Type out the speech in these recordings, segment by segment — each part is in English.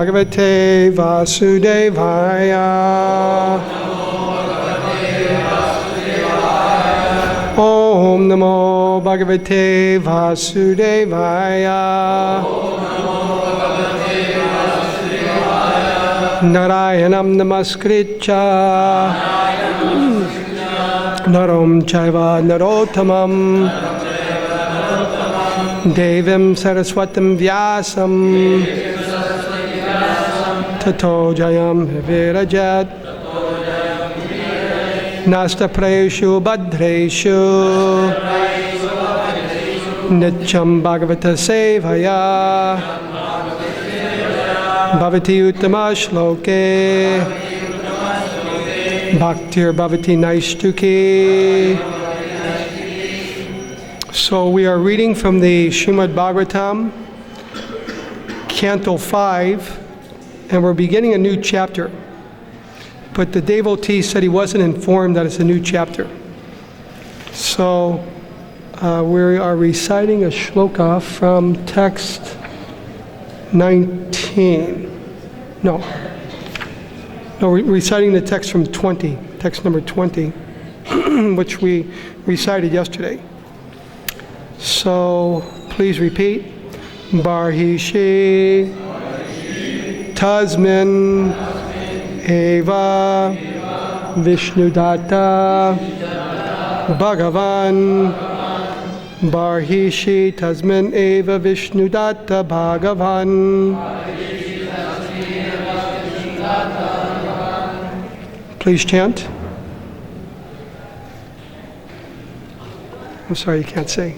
Bhagavate Vasudevaya. Om Namo Bhagavate Vasudevaya. Narayanam Namaskritcha Narom Chaiva Narottamam Devim Saraswatam Vyasam Tato Jayam Virajat Nasta Prayeshu Badreshu Nityam Bhagavata Sevaya Bhavati Uttama Shloke Bhaktir Bhavati Naishtuki. So we are reading from the Srimad Bhagavatam, Canto 5, and we're beginning a new chapter. But the devotee said he wasn't informed that it's a new chapter. So we are reciting a shloka from text 19. No, we're reciting the text from 20, text number 20, which we recited yesterday. So please repeat. Barhishi Tasmin Eva Vishnudatta Bhagavan. Barhishi Tasmin Eva Vishnudatta Bhagavan. Please chant. I'm sorry, you can't say.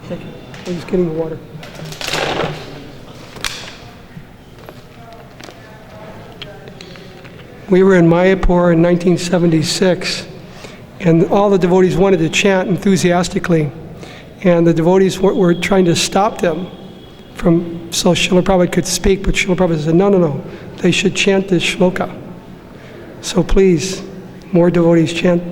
Thank you. I'm just getting the water. We were in Mayapur in 1976, and all the devotees wanted to chant enthusiastically, and the devotees were trying to stop them from, so Srila Prabhupada could speak, but Srila Prabhupada said, no, they should chant this shloka. So please, more devotees chant.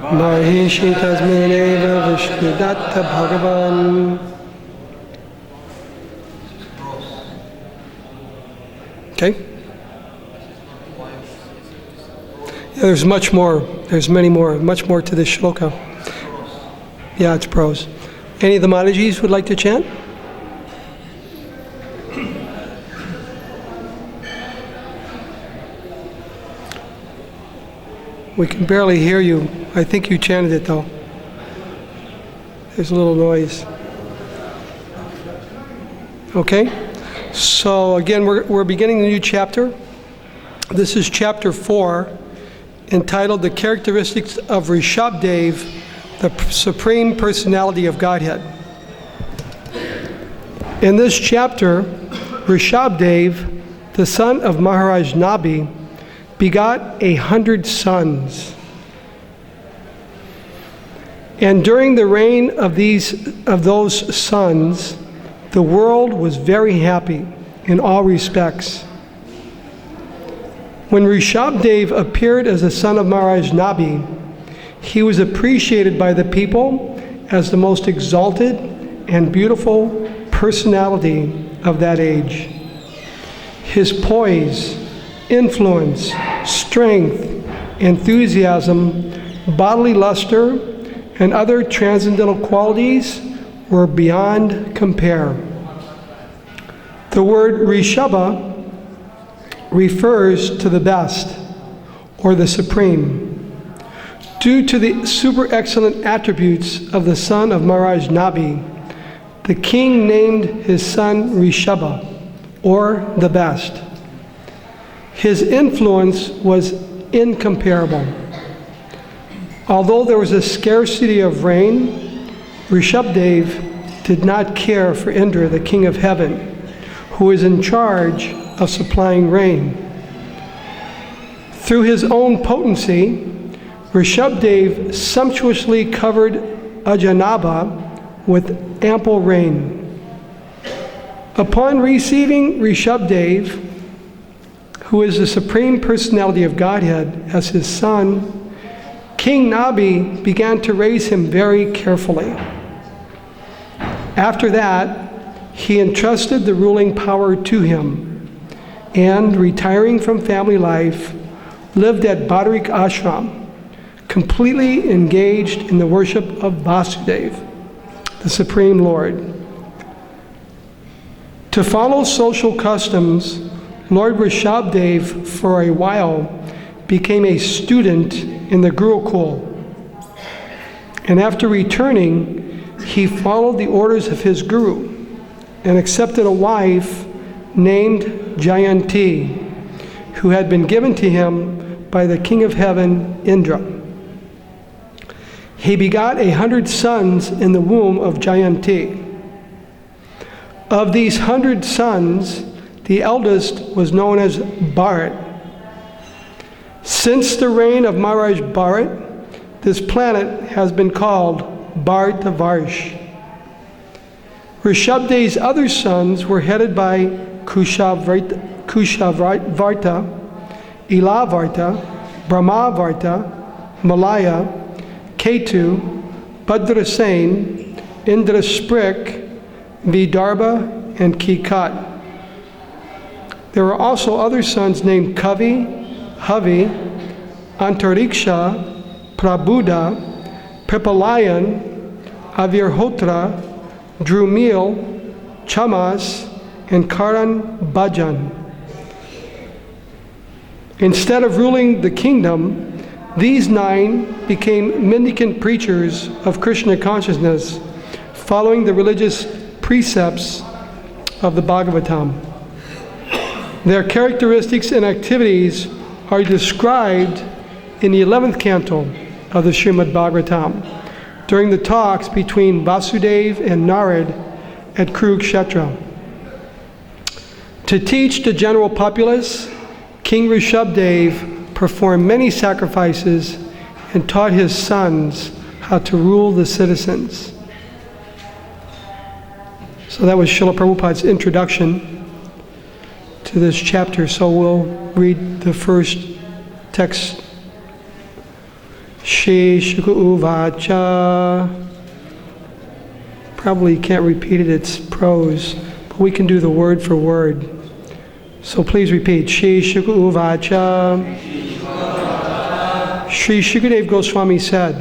Maheshi Tasmineva Vishnudatta Bhagavan. Okay? Yeah, there's much more. There's much more to this shloka. Yeah, it's prose. Any of the Matajis would like to chant? We can barely hear you. I think you chanted it though. There's a little noise. Okay? So again, we're beginning a new chapter. This is chapter 4, entitled The Characteristics of Rishabdev, the Supreme Personality of Godhead. In this chapter, Rishabdev, the son of Maharaj Nabi, begot 100 sons. And during the reign of those sons, the world was very happy in all respects. When Rishabdev appeared as the son of Maharaj Nabi, he was appreciated by the people as the most exalted and beautiful personality of that age. His poise, influence, strength, enthusiasm, bodily luster, and other transcendental qualities were beyond compare. The word Rishabha refers to the best, or the supreme. Due to the super excellent attributes of the son of Maharaj Nabi, the king named his son Rishabha, or the best. His influence was incomparable. Although there was a scarcity of rain, Rishabdev did not care for Indra, the king of heaven, who is in charge of supplying rain. Through his own potency, Rishabdev sumptuously covered Ajanaba with ample rain. Upon receiving Rishabdev, who is the Supreme Personality of Godhead, as his son, King Nabi began to raise him very carefully. After that, he entrusted the ruling power to him, and retiring from family life, lived at Badarik Ashram, completely engaged in the worship of Vasudeva, the Supreme Lord. To follow social customs, Lord Rishabdev, for a while, became a student in the Gurukul. And after returning, he followed the orders of his guru and accepted a wife named Jayanti, who had been given to him by the King of Heaven, Indra. He begot 100 sons in the womb of Jayanti. Of these 100 sons, the eldest was known as Bharat. Since the reign of Maharaj Bharat, this planet has been called Bharatavarsh. Rishabdev's other sons were headed by Kushavarta, Ilavarta, Brahmavarta, Malaya, Ketu, Bhadrasen, Indrasprik, Vidarbha, and Kikat. There were also other sons named Kavi, Havi, Antariksha, Prabhuda, Pipalayan, Avirhotra, Drumil, Chamas, and Karan Bhajan. Instead of ruling the kingdom, these 9 became mendicant preachers of Krishna consciousness, following the religious precepts of the Bhagavatam. Their characteristics and activities are described in the 11th canto of the Srimad Bhagavatam during the talks between Vasudeva and Narad at Kurukshetra. To teach the general populace, King Rishabdev performed many sacrifices and taught his sons how to rule the citizens. So that was Srila Prabhupada's introduction to this chapter. So we'll read the first text. Shri Shuka Uvacha. Probably can't repeat it, it's prose, but we can do the word for word. So please repeat. Shri Shuka Uvacha. Shri Shukadev Goswami said,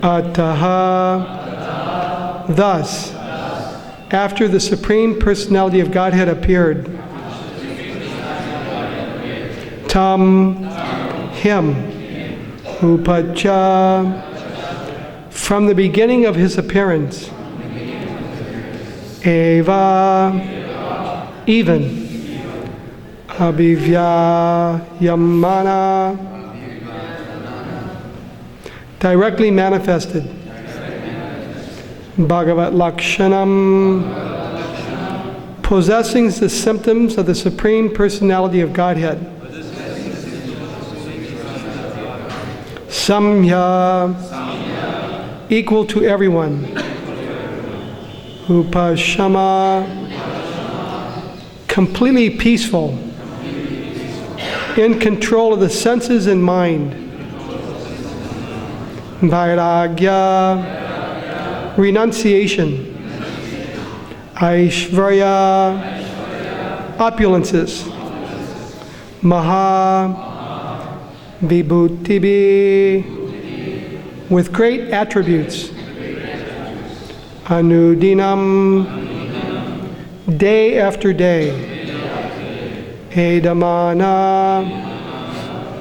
Ataha. Thus, after the Supreme Personality of Godhead appeared, Tam, him, Upacha, from the beginning of his appearance, Eva, even, Abhivya Yamana, directly manifested, Bhagavat Lakshanam, possessing the symptoms of the Supreme Personality of Godhead. Samya, equal to everyone. Upashama, completely peaceful, in control of the senses and mind. Vairagya, renunciation. Aishvarya, opulences. Maha, vibhutibi, with great attributes. Anudinam, day after day. Edamana,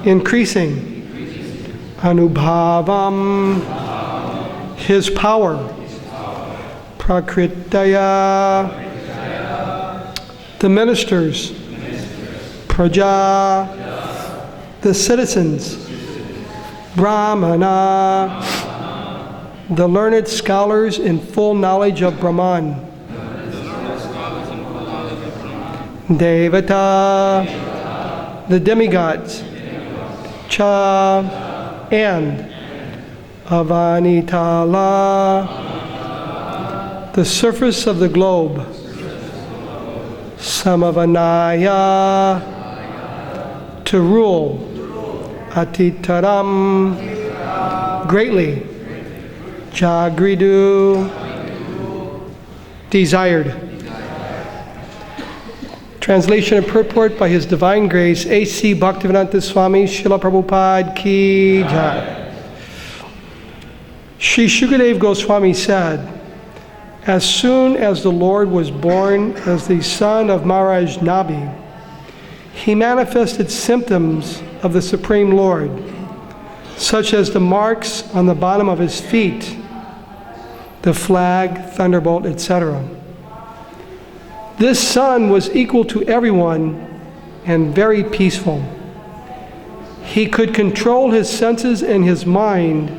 increasing. Anubhavam, his power. Prakritaya, the ministers. Praja, the citizens. Brahmana, the learned scholars in full knowledge of Brahman. Devata, the demigods, Cha, and Avanitala, the surface of the globe, Samavanaya, to rule, Atitaram, greatly, Jagridu, desired. Translation and purport by His Divine Grace, A.C. Bhaktivedanta Swami, Srila Prabhupada Ki Jai. Sri Shukadeva Goswami said, as soon as the Lord was born as the son of Maharaj Nabi, he manifested symptoms of the Supreme Lord, such as the marks on the bottom of his feet, the flag, thunderbolt, etc. This son was equal to everyone and very peaceful. He could control his senses and his mind,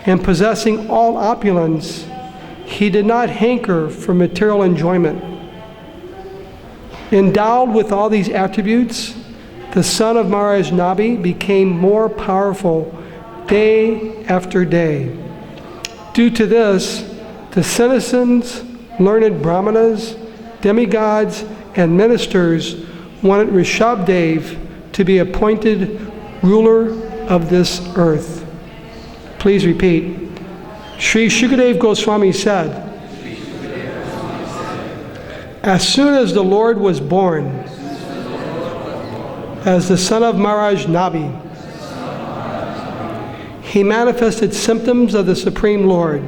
and possessing all opulence, he did not hanker for material enjoyment. Endowed with all these attributes, the son of Maharaj Nabi became more powerful day after day. Due to this, the citizens, learned brahmanas, demigods, and ministers wanted Rishabdev to be appointed ruler of this earth. Please repeat. Sri Shukadeva Goswami said, as soon as the Lord was born as the son of Maharaj Nabi, he manifested symptoms of the Supreme Lord,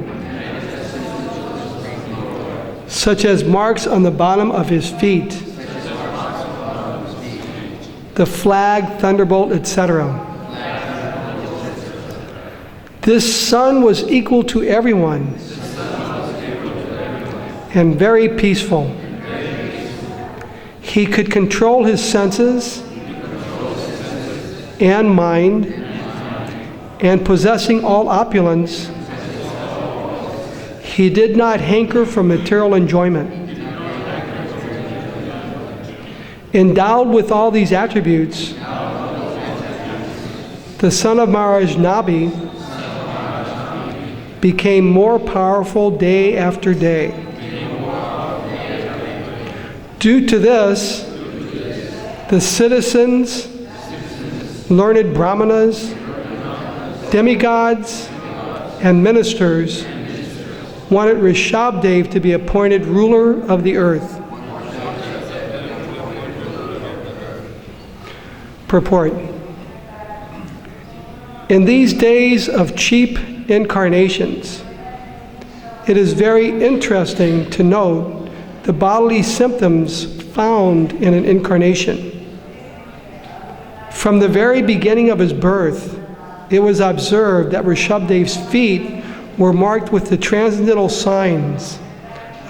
such as marks on the bottom of his feet, the flag, thunderbolt, etc. This son was equal to everyone and very peaceful. He could control his senses and mind, and possessing all opulence, he did not hanker for material enjoyment. Endowed with all these attributes, the son of Maharaj Nabi became more powerful day after day. Due to this, the citizens, learned brahmanas, demigods, and ministers wanted Rishabdev to be appointed ruler of the earth. Purport. In these days of cheap incarnations, it is very interesting to note the bodily symptoms found in an incarnation. From the very beginning of his birth, it was observed that Rishabdev's feet were marked with the transcendental signs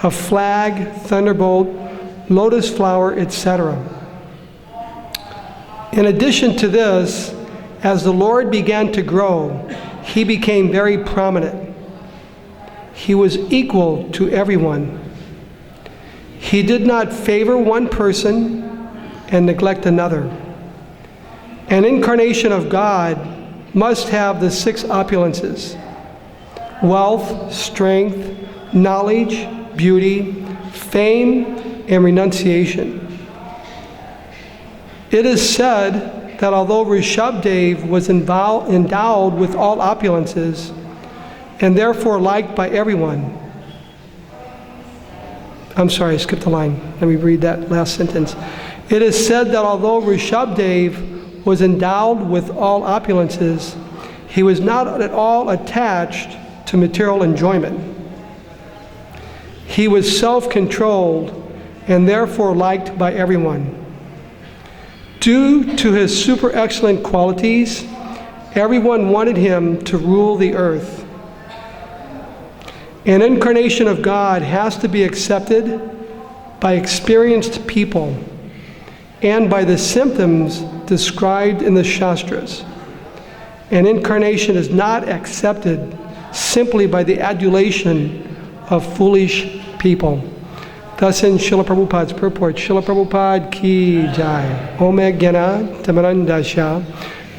of flag, thunderbolt, lotus flower, etc. In addition to this, as the Lord began to grow, he became very prominent. He was equal to everyone. He did not favor one person and neglect another. An incarnation of God must have the 6 opulences: wealth, strength, knowledge, beauty, fame, and renunciation. It is said that although Rishabdev was endowed with all opulences and therefore liked by everyone, I'm sorry, I skipped a line. Let me read that last sentence. It is said that although Rishabdev was endowed with all opulences, he was not at all attached to material enjoyment. He was self-controlled and therefore liked by everyone. Due to his super excellent qualities, everyone wanted him to rule the earth. An incarnation of God has to be accepted by experienced people and by the symptoms described in the Shastras. An incarnation is not accepted simply by the adulation of foolish people. Thus in Srila Prabhupada's purport, Srila Prabhupada ki jai. Ome Gyana Tamarandasya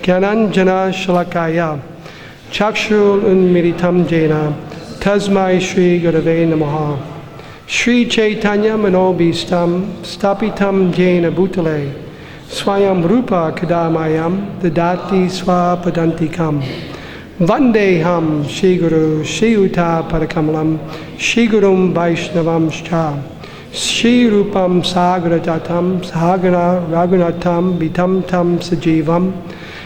Gyananjana Shalakaya Chakshul Unmiritam Jena Tasmai Shri Gurave Namaha. Shri Chaitanya Manobhistam Stapitam Jena Bhutale Swayam Rupa Kadamayam Dadati Swapadantikam Vandeham Shri Guru Shri Uta Parakamalam Shri Gurum Vaishnavam Shcha Shri Rupam Sagarajatam Sahagana Raghunatam Vitam Tam Sajivam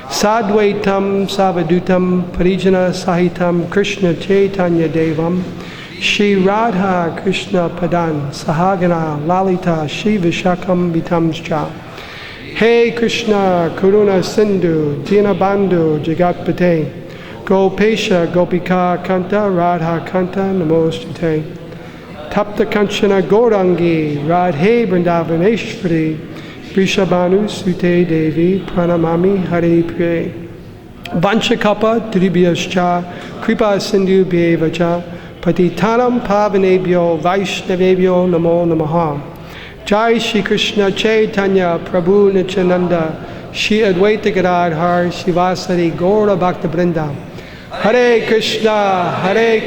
Sadvaitam Savadutam Parijana Sahitam Krishna Chaitanya Devam Shri Radha Krishna Padan Sahagana Lalita Shri Vishakam Vitamscha. Hey Krishna Karuna Sindhu Dinabandhu Jagatpate Gopesha Gopika Kanta Radha Kanta Namostute Tapta Kanchana Gaurangi Radhe Vrindavaneshwari Vrishabhanu Sute Devi Pranamami Hare Priye Vanchakapa Dribhyascha Kripa Sindhu Bhyevacha Patitanam Pavanebhyo Vaishnavebhyo Namo Namaha. Jai Shri Krishna Chaitanya Prabhu Nityananda Shri Advaita Gadadhar Shivasari Gaura Bhakta Vrinda. Hare Krishna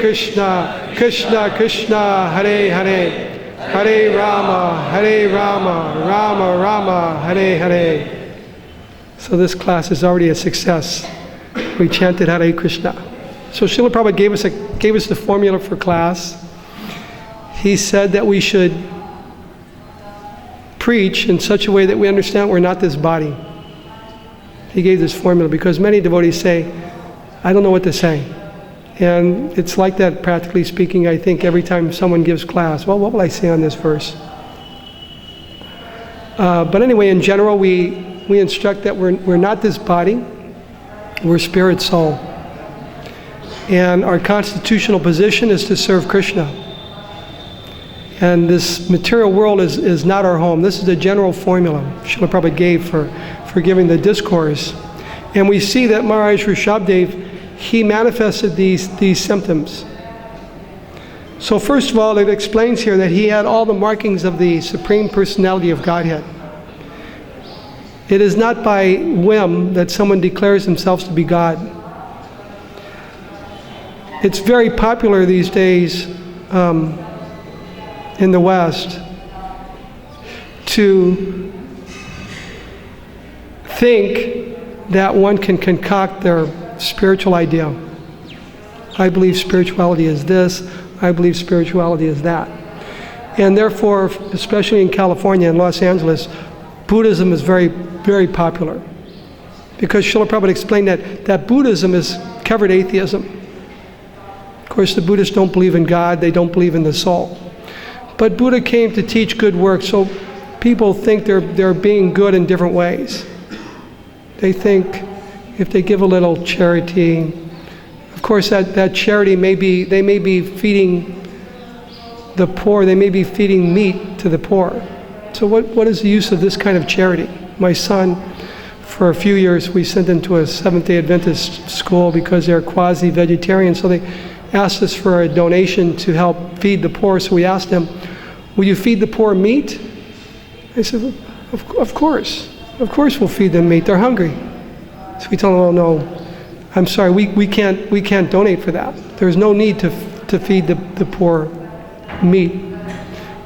Krishna Krishna Hare Hare Hare Rama Rama Rama Hare Hare. So this class is already a success. We chanted Hare Krishna. So Srila Prabhupada gave us the formula for class. He said that we should preach in such a way that we understand we're not this body. He gave this formula because many devotees say, I don't know what to say. And it's like that, practically speaking, I think, every time someone gives class. Well, what will I say on this verse? But anyway, in general, we instruct that we're not this body. We're spirit soul. And our constitutional position is to serve Krishna. And this material world is not our home. This is the general formula Srila Prabhupada gave for giving the discourse. And we see that Maharaj Rishabhdev, he manifested these symptoms. So first of all, it explains here that he had all the markings of the Supreme Personality of Godhead. It is not by whim that someone declares themselves to be God. It's very popular these days in the West to think that one can concoct their spiritual idea. I believe spirituality is this, I believe spirituality is that. And therefore, especially in California and Los Angeles, Buddhism is very, very popular. Because Srila Prabhupada explained that Buddhism is covered atheism. Of course, the Buddhists don't believe in God, they don't believe in the soul. But Buddha came to teach good work, so people think they're being good in different ways. They think if they give a little charity, of course that charity they may be feeding the poor, they may be feeding meat to the poor. So what is the use of this kind of charity? My son, for a few years, we sent him to a Seventh-day Adventist school because they're quasi-vegetarian, so they asked us for a donation to help feed the poor. So we asked him, will you feed the poor meat? I said, of course we'll feed them meat, they're hungry. So we told him, oh no, I'm sorry, we can't donate for that. There's no need to feed the poor meat,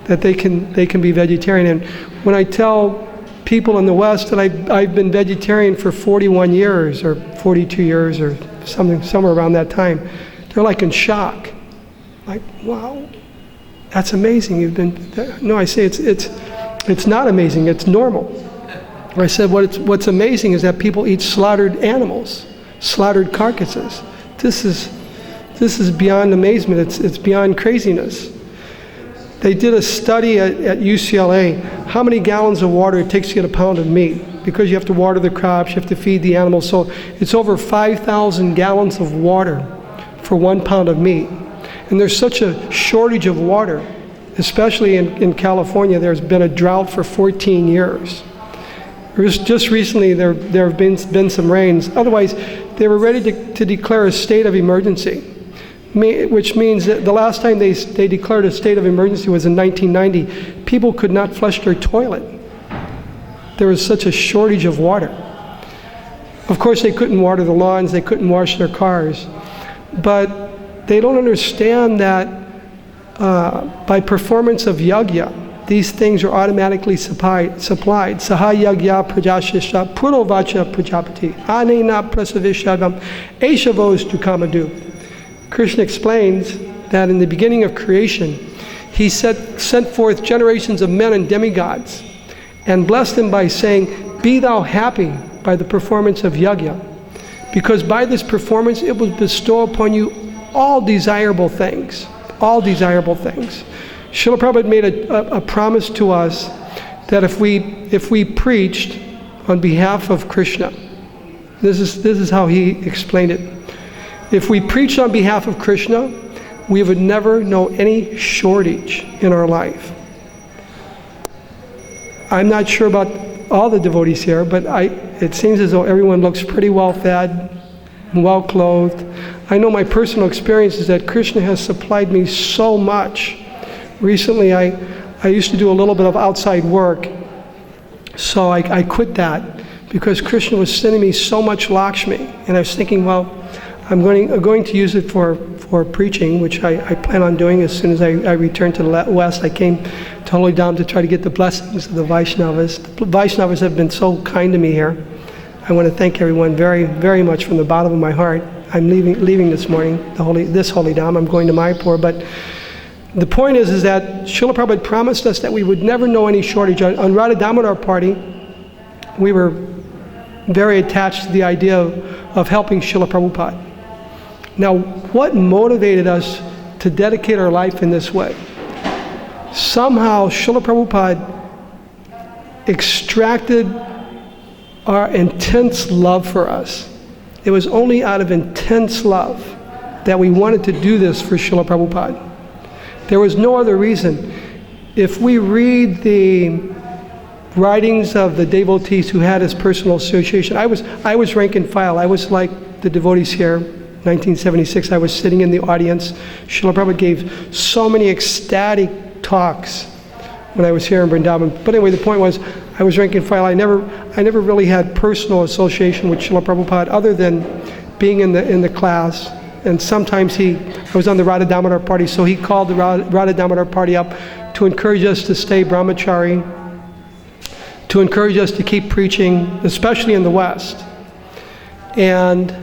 that they can be vegetarian. And when I tell people in the West that I've been vegetarian for 41 years or 42 years or somewhere around that time, they're like in shock. Like, wow, that's amazing. You've been, no, I say it's not amazing, it's normal. I said what's amazing is that people eat slaughtered animals, slaughtered carcasses. This is beyond amazement, it's beyond craziness. They did a study at UCLA, how many gallons of water it takes to get a pound of meat, because you have to water the crops, you have to feed the animals, so it's over 5,000 gallons of water for 1 pound of meat. And there's such a shortage of water, especially in California. There's been a drought for 14 years. Just recently there have been some rains. Otherwise, they were ready to declare a state of emergency. which means that the last time they declared a state of emergency was in 1990. People could not flush their toilet. There was such a shortage of water. Of course, they couldn't water the lawns, they couldn't wash their cars. But they don't understand that by performance of yagya, these things are automatically supplied. Saha yagya prajashisha purovacha prajapati anena prasavishadam eshavos tukamadu. Krishna explains that in the beginning of creation, he sent forth generations of men and demigods and blessed them by saying, "Be thou happy by the performance of yagya, because by this performance it will bestow upon you all desirable things." All desirable things. Srila Prabhupada made a promise to us that if we preached on behalf of Krishna, this is how he explained it. If we preached on behalf of Krishna, we would never know any shortage in our life. I'm not sure about all the devotees here, but it seems as though everyone looks pretty well fed, well clothed. I know my personal experience is that Krishna has supplied me so much. Recently, I used to do a little bit of outside work, so I quit that because Krishna was sending me so much Lakshmi, and I was thinking, well, I'm going to use it for preaching, which I plan on doing as soon as I return to the West. I came to Holy Dham to try to get the blessings of the Vaishnavas. The Vaishnavas have been so kind to me here. I want to thank everyone very, very much from the bottom of my heart. I'm leaving this morning, this Holy Dham. I'm going to Mayapur, but the point is that Srila Prabhupada promised us that we would never know any shortage. On Radha Damodar party, we were very attached to the idea of helping Srila Prabhupada. Now, what motivated us to dedicate our life in this way? Somehow, Srila Prabhupada extracted our intense love for us. It was only out of intense love that we wanted to do this for Srila Prabhupada. There was no other reason. If we read the writings of the devotees who had his personal association, I was rank and file. I was like the devotees here. 1976, I was sitting in the audience. Srila Prabhupada gave so many ecstatic talks when I was here in Vrindavan. But anyway, the point was, I was rank and file. I never really had personal association with Srila Prabhupada other than being in the class. And sometimes I was on the Radha Damodar party, so he called the Radha Damodar party up to encourage us to stay brahmachari, to encourage us to keep preaching, especially in the West. And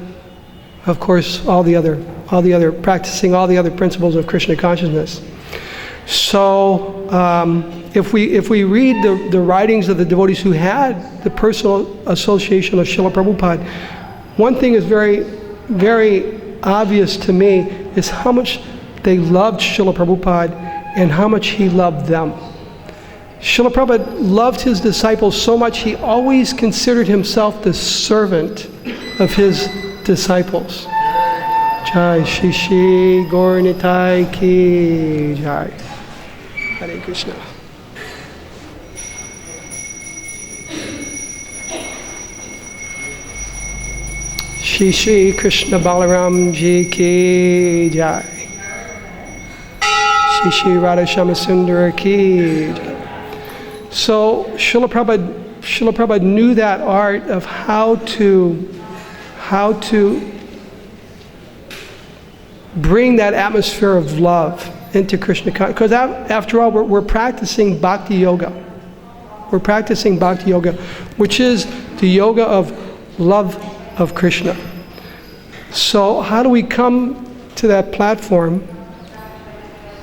of course, practicing all the other principles of Krishna consciousness. So, if we read the writings of the devotees who had the personal association of Srila Prabhupada, one thing is very, very obvious to me is how much they loved Srila Prabhupada and how much he loved them. Srila Prabhupada loved his disciples so much he always considered himself the servant of his disciples. Jai Shri Shri Gaur Nitai Ki Jai. Hare Krishna. Shri Shri Krishna Balaram Ji Ki Jai. Shri Shri Radha Shamasundara Ki Jai. So Srila Prabhupada knew that art of how to bring that atmosphere of love into Krishna consciousness. Because after all, we're practicing bhakti yoga. We're practicing bhakti yoga, which is the yoga of love of Krishna. So how do we come to that platform?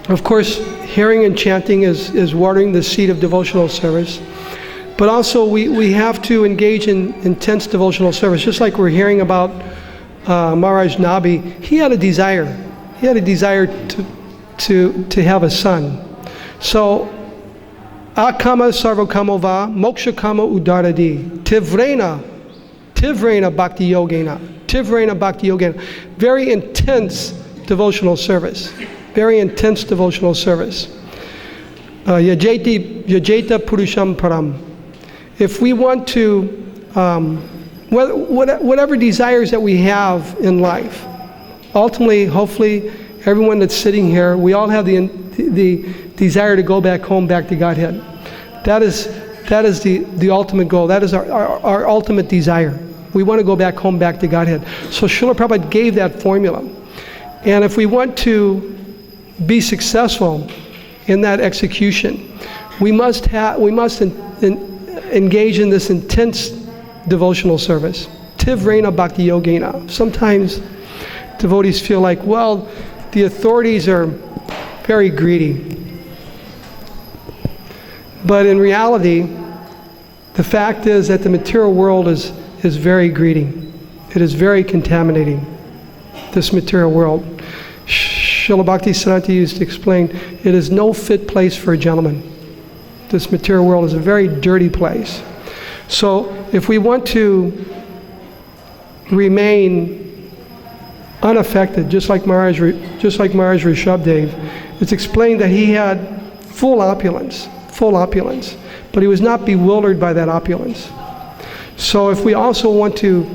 Of course, hearing and chanting is watering the seed of devotional service. But also we have to engage in intense devotional service. Just like we're hearing about Maharaj Nabi, he had a desire. He had a desire to have a son. So, akama sarvakama va moksha kama udaradi tivrena bhakti yogena. Tivrena bhakti yogena. Very intense devotional service. Very intense devotional service. Yajeta purusham param. If we want to, whatever desires that we have in life, ultimately, hopefully, everyone that's sitting here, we all have the desire to go back home, back to Godhead. That is the ultimate goal. That is our ultimate desire. We want to go back home, back to Godhead. So Srila Prabhupada gave that formula. And if we want to be successful in that execution, we must engage in this intense devotional service. Tivrena Bhakti Yogena. Sometimes devotees feel like, well, the authorities are very greedy. But in reality, the fact is that the material world is very greedy. It is very contaminating, this material world. Srila Bhaktisiddhanta used to explain, it is no fit place for a gentleman. This material world is a very dirty place. So if we want to remain unaffected, just like Maharaj Rishabdev, it's explained that he had full opulence, but he was not bewildered by that opulence. So if we also want to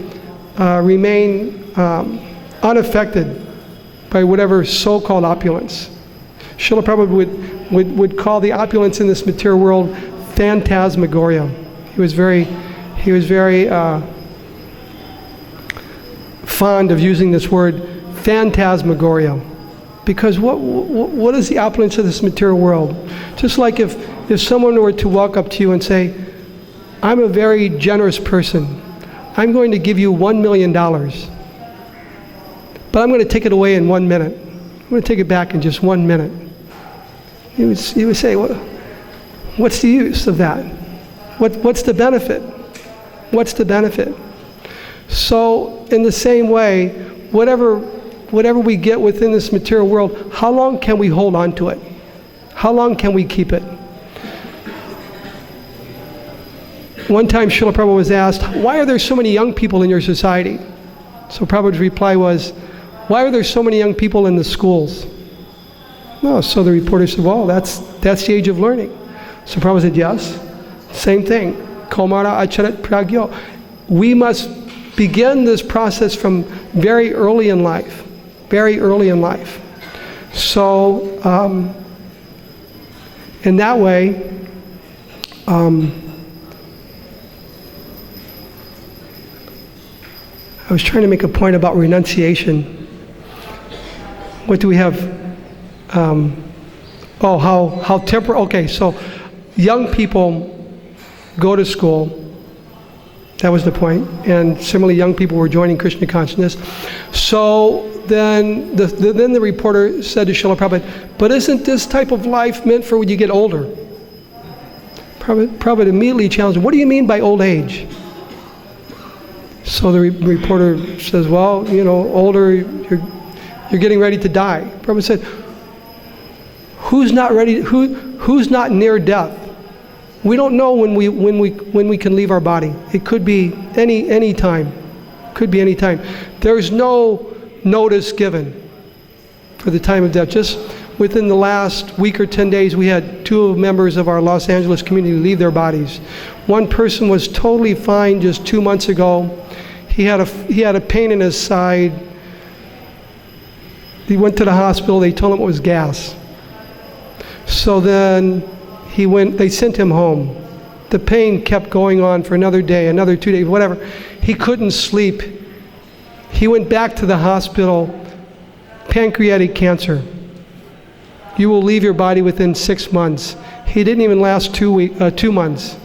remain unaffected by whatever so-called opulence, Srila Prabhupada would call the opulence in this material world phantasmagoria. He was very fond of using this word phantasmagoria, because what is the opulence of this material world? Just like if someone were to walk up to you and say, I'm a very generous person, I'm going to give you $1 million, but I'm going to take it away in 1 minute. I'm going to take it back in just 1 minute. He would say, what's the use of that? What's the benefit? What's the benefit? So in the same way, whatever we get within this material world, how long can we hold on to it? How long can we keep it? One time Srila Prabhupada was asked, why are there so many young people in your society? So Prabhupada's reply was, why are there so many young people in the schools? No, so the reporter said, well, that's the age of learning. So Prabhupada said, yes, same thing. Kaumara acharat pragyo. We must begin this process from very early in life. So, in that way, I was trying to make a point about renunciation. What do we have? How temporal. Okay, so young people go to school. That was the point. And similarly, young people were joining Krishna consciousness. So then the reporter said to Srila Prabhupada, but isn't this type of life meant for when you get older? Prabhupada immediately challenged him, what do you mean by old age? So the reporter says, well, older, you're getting ready to die. Prabhupada said, who's not ready? Who's not near death? We don't know when we can leave our body. It could be any time. Could be any time. There's no notice given for the time of death. Just within the last week or 10 days, we had 2 members of our Los Angeles community leave their bodies. One person was totally fine just 2 months ago. He had a pain in his side. He went to the hospital. They told him it was gas. So then they sent him home. The pain kept going on for another day, another 2 days, whatever. He couldn't sleep. He went back to the hospital, pancreatic cancer. You will leave your body within 6 months. He didn't even last 2 months.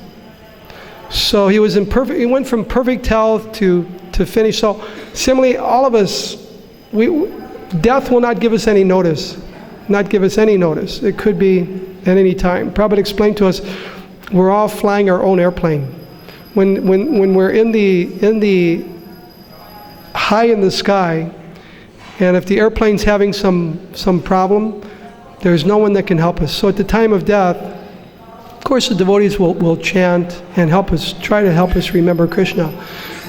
So he went from perfect health to finish. So similarly, all of us, death will not give us any notice. Not give us any notice. It could be at any time. Prabhupada explained to us, we're all flying our own airplane. When we're in the high in the sky, and if the airplane's having some problem, there's no one that can help us. So at the time of death, of course the devotees will chant and try to help us remember Krishna.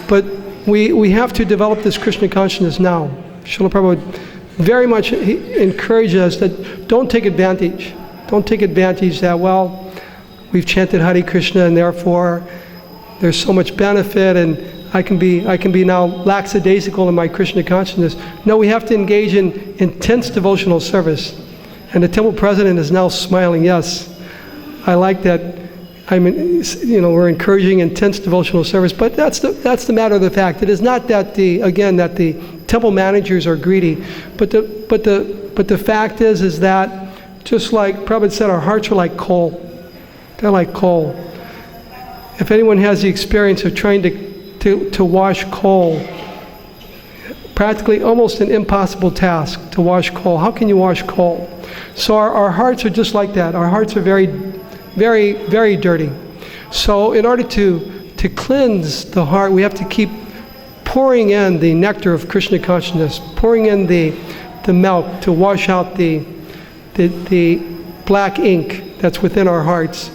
But we have to develop this Krishna consciousness now. Srila Prabhupada very much encourages us that don't take advantage. Don't take advantage that, well, we've chanted Hare Krishna and therefore there's so much benefit and I can be now lackadaisical in my Krishna consciousness. No, we have to engage in intense devotional service. And the temple president is now smiling. Yes, I like that. I mean, we're encouraging intense devotional service, but that's the matter of the fact. It is not that the temple managers are greedy, but the fact is that, just like Prabhupada said, our hearts are like coal. They're like coal. If anyone has the experience of trying to wash coal, practically almost an impossible task to wash coal. How can you wash coal? So our hearts are just like that. Our hearts are very, very, very dirty. So in order to cleanse the heart, we have to keep pouring in the nectar of Krishna consciousness, pouring in the milk to wash out the black ink that's within our hearts.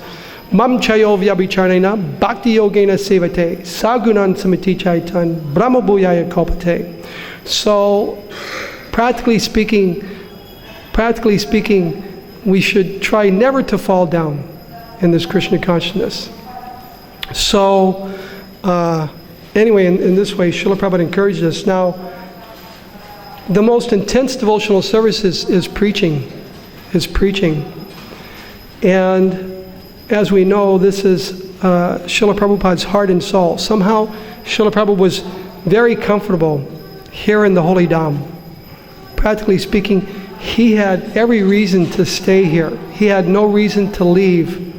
Mam chayo vyabhicharena bhakti yogena sevate sagunan samiti chaitan brahma bhuyaya kalpate. So practically speaking, we should try never to fall down in this Krishna consciousness. So anyway, in this way, Srila Prabhupada encouraged us. Now, the most intense devotional service is preaching. And as we know, this is Srila Prabhupada's heart and soul. Somehow, Srila Prabhupada was very comfortable here in the Holy Dham. Practically speaking, he had every reason to stay here. He had no reason to leave.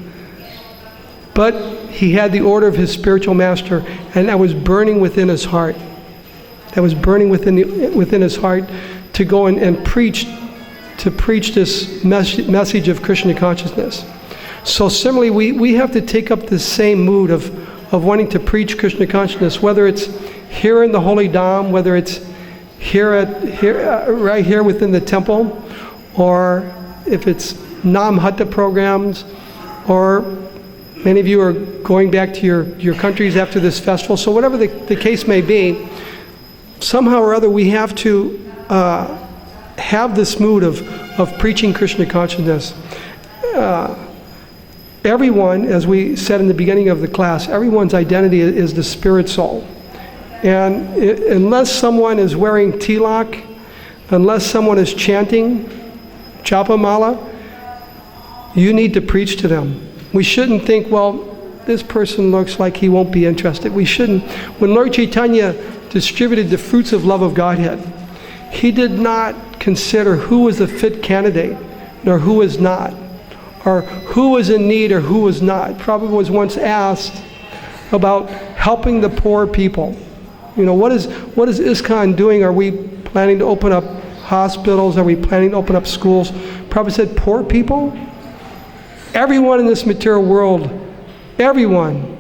But he had the order of his spiritual master, and that was burning within his heart. That was burning within his heart to go and preach this message of Krishna consciousness. So similarly, we have to take up the same mood of wanting to preach Krishna consciousness, whether it's here in the Holy Dham, whether it's right here within the temple, or if it's Nam Hatta programs, or many of you are going back to your countries after this festival. So whatever the case may be, somehow or other we have to have this mood of preaching Krishna consciousness. Everyone, as we said in the beginning of the class, everyone's identity is the spirit soul. And unless someone is wearing tilak, unless someone is chanting Japamala, you need to preach to them. We shouldn't think, well, this person looks like he won't be interested. We shouldn't. When Lord Chaitanya distributed the fruits of love of Godhead, he did not consider who was a fit candidate, nor who was not, or who was in need or who was not. Prabhupada was once asked about helping the poor people. What is ISKCON doing? Are we planning to open up hospitals? Are we planning to open up schools? Prabhupada said, poor people? Everyone in this material world, everyone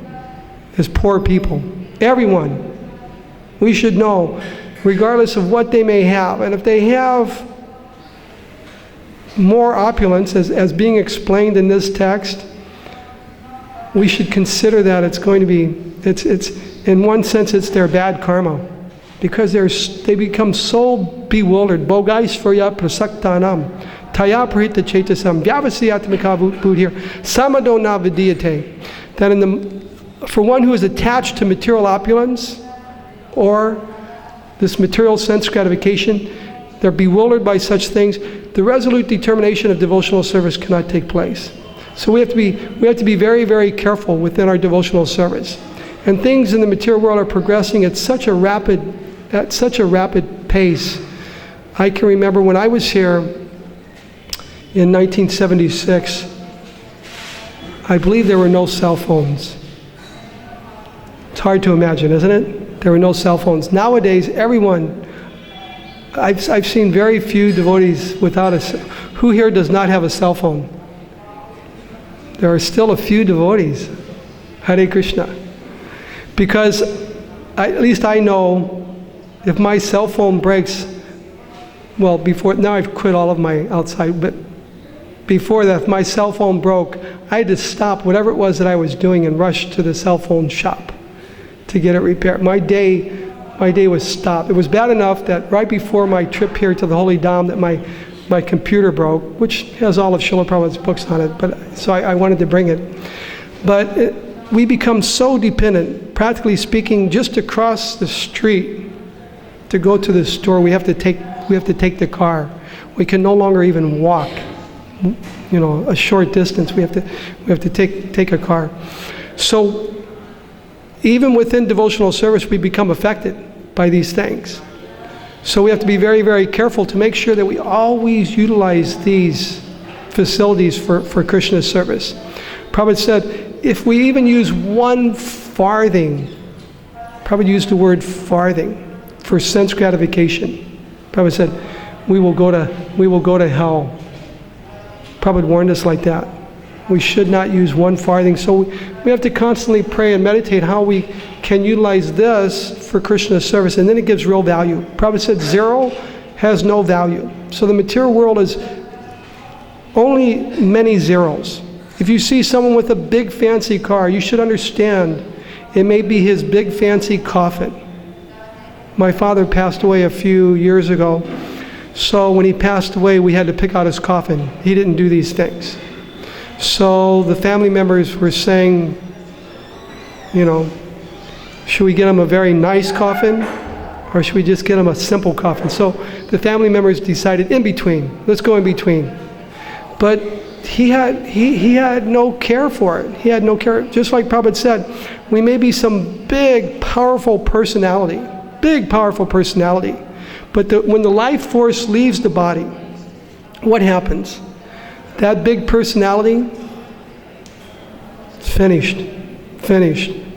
is poor people. Everyone. We should know, regardless of what they may have. And if they have more opulence, as being explained in this text, we should consider that it's going to be, it's in one sense, it's their bad karma, because they become so bewildered. Bogaisvarya prasaktanam taya prahita chetasam vyavasiyatmika buddhir samado na vidyate. That for one who is attached to material opulence or this material sense gratification, they're bewildered by such things. The resolute determination of devotional service cannot take place. So we have to be very, very careful within our devotional service. And things in the material world are progressing at such a rapid pace. I can remember when I was here in 1976, I believe there were no cell phones. It's hard to imagine, isn't it? There were no cell phones. Nowadays, everyone, I've seen very few devotees without who here does not have a cell phone? There are still a few devotees. Hare Krishna. Because at least I know if my cell phone breaks, well, now I've quit all of my outside, but before that, if my cell phone broke, I had to stop whatever it was that I was doing and rush to the cell phone shop to get it repaired. My day was stopped. It was bad enough that right before my trip here to the Holy Dham that my computer broke, which has all of Srila Prabhupada's books on it, so I wanted to bring it. But we become so dependent, practically speaking, just to cross the street to go to the store, we have to take the car. We can no longer even walk, a short distance. We have to take a car. So even within devotional service, we become affected by these things. So we have to be very, very careful to make sure that we always utilize these facilities for Krishna service. Prabhupada said, if we even use one farthing, Prabhupada used the word farthing for sense gratification. Prabhupada said, we will go to hell. Prabhupada warned us like that. We should not use one farthing. So we have to constantly pray and meditate how we can utilize this for Krishna service, and then it gives real value. Prabhupada said 0 has no value. So the material world is only many zeros. If you see someone with a big fancy car, you should understand it may be his big fancy coffin. My father passed away a few years ago, so when he passed away, we had to pick out his coffin. He didn't do these things. So the family members were saying, should we get him a very nice coffin, or should we just get him a simple coffin? So the family members decided in between. Let's go in between. But he had no care for it. He had no care. Just like Prabhupada said, we may be some big, powerful personality, but when the life force leaves the body, what happens? That big personality, finished.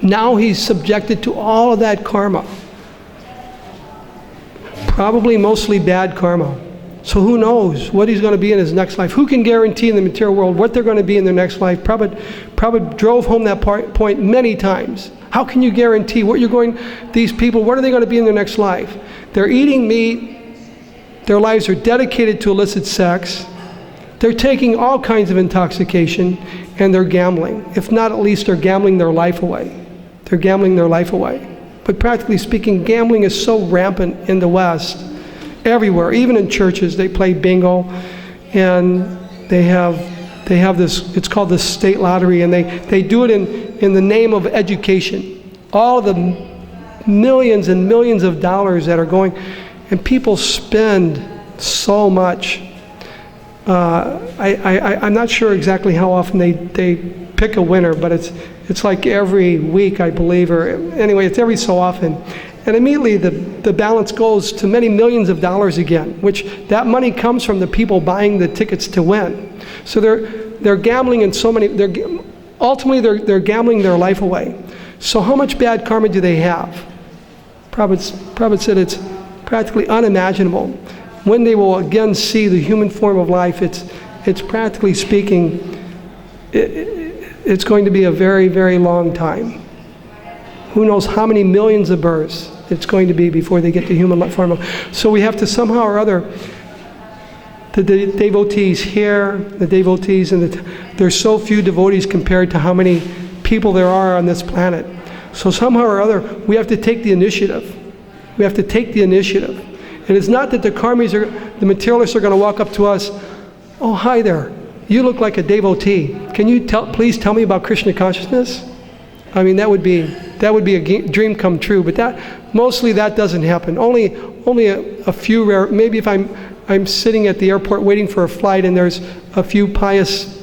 Now he's subjected to all of that karma. Probably mostly bad karma. So who knows what he's going to be in his next life? Who can guarantee in the material world what they're going to be in their next life? Prabhupada drove home that point many times. How can you guarantee these people, what are they going to be in their next life? They're eating meat. Their lives are dedicated to illicit sex. They're taking all kinds of intoxication, and they're gambling. If not, at least they're gambling their life away. But practically speaking, gambling is so rampant in the West. Everywhere, even in churches, they play bingo, and they have this, it's called the state lottery, and they do it in the name of education. All the millions and millions of dollars that are going, and people spend so much. I'm not sure exactly how often they pick a winner, but it's like every week, I believe, or anyway, it's every so often. And immediately the balance goes to many millions of dollars again, which that money comes from the people buying the tickets to win. So they're gambling in so many, ultimately they're gambling their life away. So how much bad karma do they have? Prabhupada said it's practically unimaginable. When they will again see the human form of life, it's practically speaking, it's going to be a very, very long time. Who knows how many millions of births it's going to be before they get to human form. So we have to somehow or other, the devotees here, the devotees, and there's so few devotees compared to how many people there are on this planet. So somehow or other, we have to take the initiative. And it's not that the materialists are going to walk up to us, oh, hi there, you look like a devotee. Can you please tell me about Krishna consciousness? I mean, that would be a dream come true, but mostly that doesn't happen. Only a few rare. Maybe if I'm sitting at the airport waiting for a flight, and there's a few pious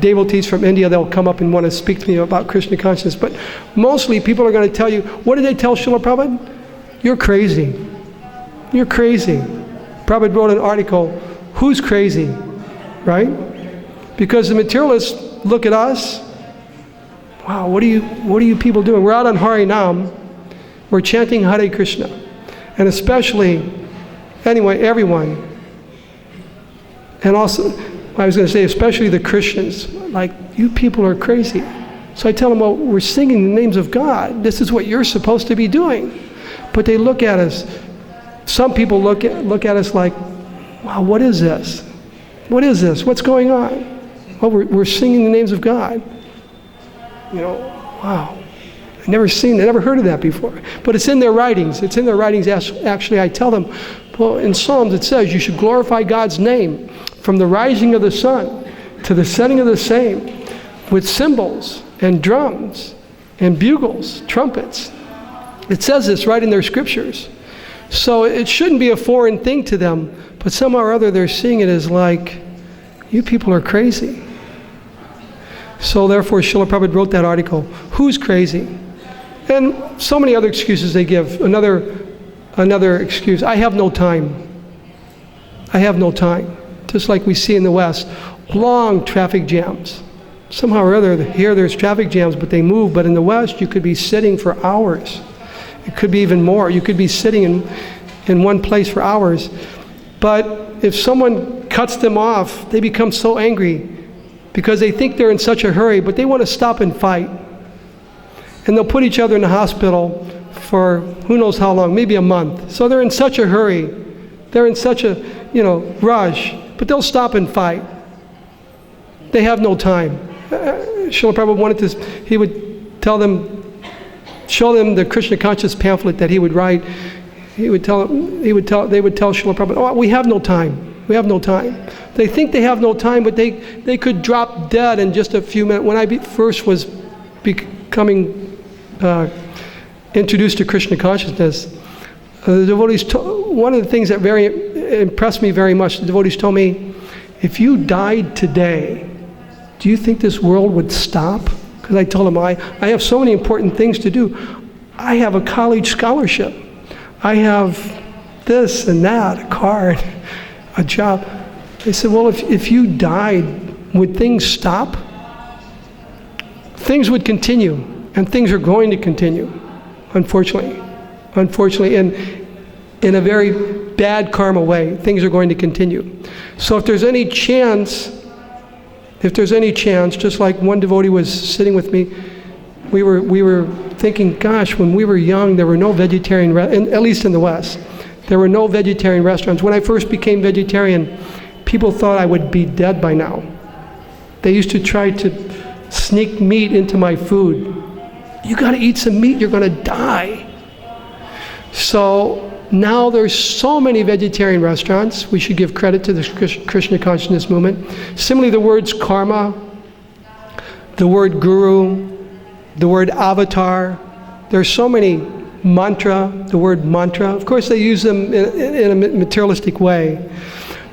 devotees from India, they'll come up and want to speak to me about Krishna consciousness. But mostly, people are going to tell you, what did they tell Srila Prabhupada? You're crazy. Prabhupada wrote an article, who's crazy, right? Because the materialists look at us. Wow, what are you people doing? We're out on Harinam. We're chanting Hare Krishna. And especially, anyway, everyone. And also, I was going to say, especially the Christians. Like, you people are crazy. So I tell them, well, we're singing the names of God. This is what you're supposed to be doing. But they look at us. Some people look at us like, wow, what is this? What's going on? Well, we're singing the names of God. Wow. I never heard of that before. But it's in their writings. Actually, I tell them, well, in Psalms it says you should glorify God's name from the rising of the sun to the setting of the same with cymbals and drums and bugles, trumpets. It says this right in their scriptures. So it shouldn't be a foreign thing to them, but somehow or other they're seeing it as like, you people are crazy. So therefore, Srila Prabhupada wrote that article, Who's Crazy? And so many other excuses they give. Another excuse, I have no time. I have no time. Just like we see in the West, long traffic jams. Somehow or other, here there's traffic jams, but they move. But in the West, you could be sitting for hours. It could be even more. You could be sitting in one place for hours. But if someone cuts them off, they become so angry because they think they're in such a hurry, but they want to stop and fight. And they'll put each other in the hospital for who knows how long, maybe a month. So they're in such a hurry. They're in such a, rush, but they'll stop and fight. They have no time. Srila Prabhupada wanted to, he would tell them, show them the Krishna conscious pamphlet that he would write. They would tell Srila Prabhupada, oh, we have no time. We have no time. They think they have no time, but they could drop dead in just a few minutes. When I first was becoming introduced to Krishna consciousness, the devotees, one of the things that very impressed me very much, the devotees told me, if you died today, do you think this world would stop? Because I told them, I have so many important things to do. I have a college scholarship. I have this and that, a car, a job. They said, well, if you died, would things stop? Things would continue, and things are going to continue, unfortunately. Unfortunately, in a very bad karma way, things are going to continue. So if there's any chance, just like one devotee was sitting with me, we were thinking, gosh, when we were young, there were no vegetarian, at least in the West, there were no vegetarian restaurants. When I first became vegetarian, people thought I would be dead by now. They used to try to sneak meat into my food. You got to eat some meat, you're going to die. So now there's so many vegetarian restaurants. We should give credit to the Krishna consciousness movement. Similarly, the words karma, the word guru, the word avatar. There's so many mantra, the word mantra. Of course, they use them in a materialistic way.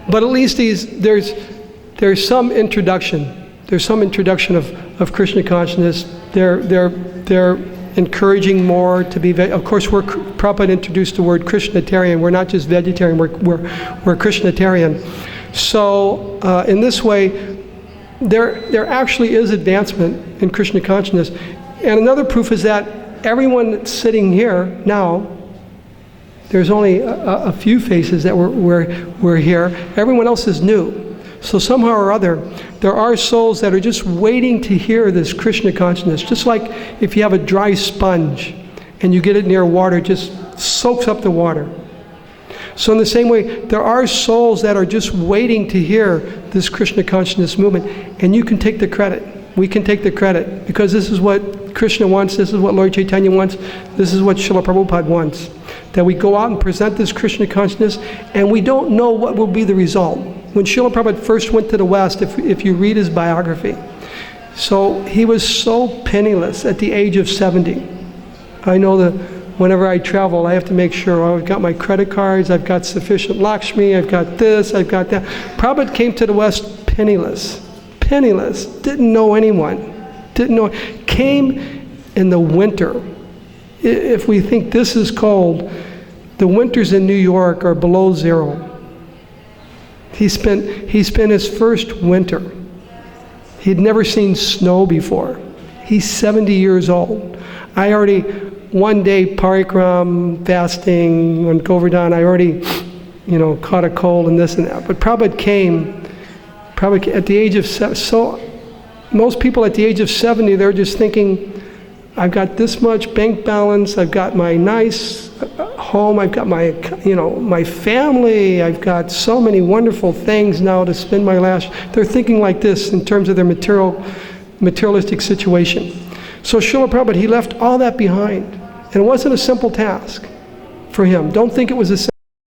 But at least there's some introduction. There's some introduction of Krishna consciousness. They're encouraging more to be, of course, Prabhupada introduced the word Krishnatarian. We're not just vegetarian, we're Krishnatarian. So in this way, there actually is advancement in Krishna consciousness. And another proof is that everyone that's sitting here now, there's only a few faces that were here. Everyone else is new. So somehow or other, there are souls that are just waiting to hear this Krishna consciousness. Just like if you have a dry sponge and you get it near water, it just soaks up the water. So in the same way, there are souls that are just waiting to hear this Krishna consciousness movement, and you can take the credit. We can take the credit, because this is what Krishna wants, this is what Lord Chaitanya wants, this is what Srila Prabhupada wants. That we go out and present this Krishna consciousness, and we don't know what will be the result. When Srila Prabhupada first went to the West, if you read his biography, so he was so penniless at the age of 70. I know that whenever I travel, I have to make sure, I've got my credit cards, I've got sufficient Lakshmi, I've got this, I've got that. Prabhupada came to the West penniless, didn't know anyone, came in the winter. If we think this is cold, the winters in New York are below zero. He spent his first winter. He'd never seen snow before. He's 70 years old. I already, one day parikram, fasting, on Govardhan, I already, caught a cold and this and that. But Prabhupada came, at the age of, so most people at the age of 70, they're just thinking, I've got this much bank balance, I've got my nice home, I've got my, my family, I've got so many wonderful things now to spend my last. They're thinking like this in terms of their materialistic situation. So Srila Prabhupada, he left all that behind. And it wasn't a simple task for him. Don't think it was a simple